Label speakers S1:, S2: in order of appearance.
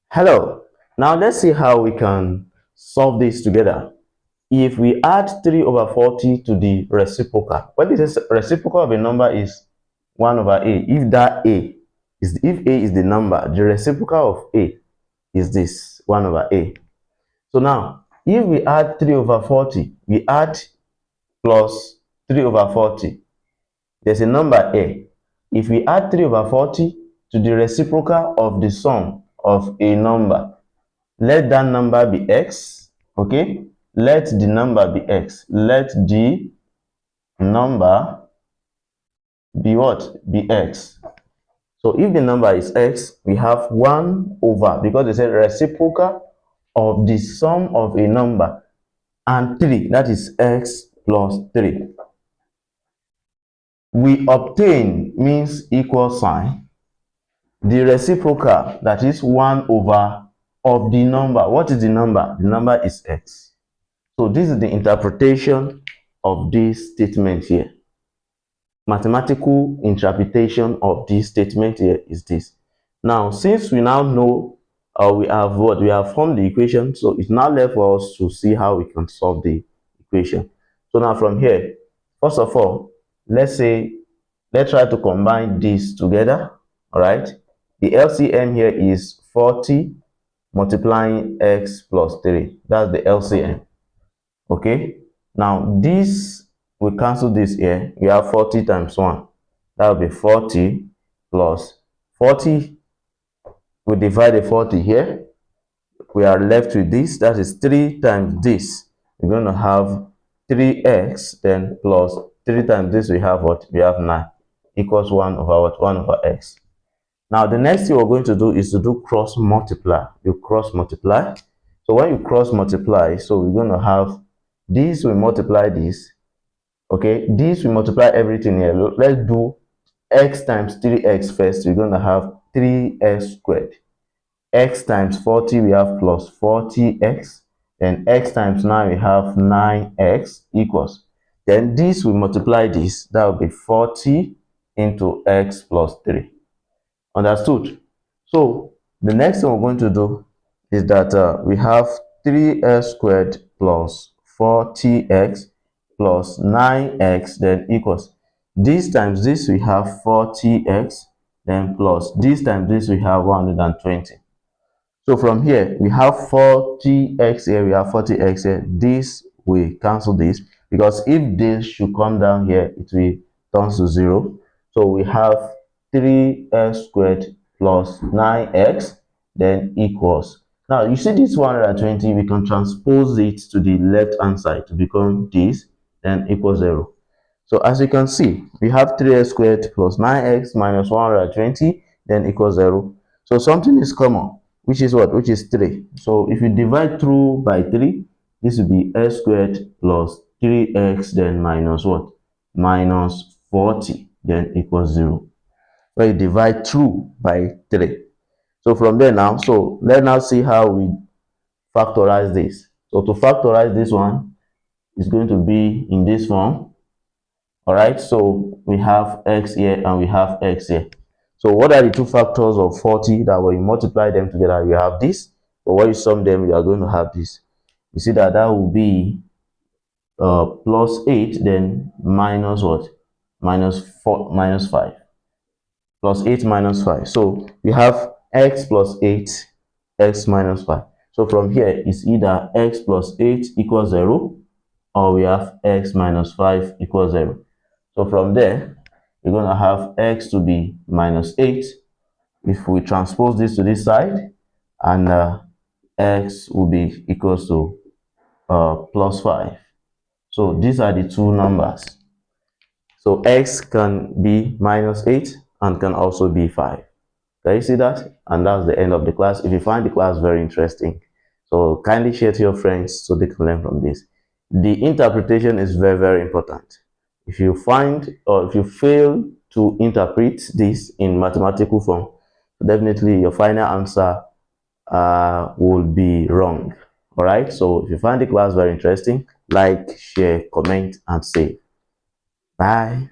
S1: Hello, now let's see how we can solve this together. If we add 3 over 40 to the reciprocal, what is the reciprocal of a number is 1 over a. If a is the number, the reciprocal of a is this 1 over a. So now, if we add 3 over 40, we add plus 3 over 40. There's a number a. If we add 3 over 40 to the reciprocal of the sum of a number, let that number be x. Okay, let the number be x. Let the number be what? Be x. So if the number is x, we have 1 over, because they said reciprocal of the sum of a number, and 3, that is x plus 3. We obtain means equal sign. The reciprocal, that is 1 over of the number. What is the number? The number is x. So this is the interpretation of this statement here. Mathematical interpretation of this statement here is this. Now, since we now know we have formed the equation, so it's now left for us to see how we can solve the equation. So now from here, first of all, let's try to combine these together. All right, the LCM here is 40 multiplying x plus 3. That's the LCM. Okay, now this, we cancel this here. We have 40 times 1. That will be 40 plus 40. We divide the 40 here. We are left with this. That is 3 times this. We're going to have 3x, then plus 3 times this, we have what? We have 9 equals 1 over what? 1 over x. Now the next thing we're going to do is to do cross multiply. You cross multiply. So when you cross multiply, so we're going to have this will multiply this. Okay, this will multiply everything here. Let's do x times 3x first. We're going to have 3x squared. X times 40, we have plus 40x. Then x times 9, we have 9x equals. Then this will multiply this. That will be 40 into x plus 3. Understood? So the next thing we're going to do is that we have 3x squared plus 40x plus 9x, then equals this times this, we have 40x, then plus this times this, we have 120. So from here we have 40x here, we have 40x here. This we cancel this, because if this should come down here, it will turn to 0. So we have 3x squared plus 9x, then equals. Now you see this 120, we can transpose it to the left hand side to become this, then equals 0. So as you can see, we have 3x squared plus 9x minus 120, then equals 0. So something is common, which is what? Which is 3. So if you divide through by 3, this will be x squared plus 3x, then minus what? Minus 40, then equals 0. Where you divide through by 3. So from there now, so let's now see how we factorize this. So to factorize this one, is going to be in this form. All right, so we have x here and we have x here. So what are the two factors of 40 that when you multiply them together, you have this, but when you sum them, you are going to have this. You see that will be plus 8, then minus what? Minus 4, minus 5. Plus 8 minus 5. So we have x plus 8, x minus 5. So from here, it's either x plus 8 equals 0, or we have x minus 5 equals 0. So from there, we're going to have x to be minus 8. If we transpose this to this side, and x will be equals to plus 5. So these are the two numbers. So x can be minus 8 and can also be 5. Can you see that? And that's the end of the class. If you find the class very interesting, so kindly share to your friends so they can learn from this. The interpretation is very, very important. If you find or if you fail to interpret this in mathematical form, definitely your final answer will be wrong. All right. So if you find the class very interesting, like, share, comment, and save. Bye.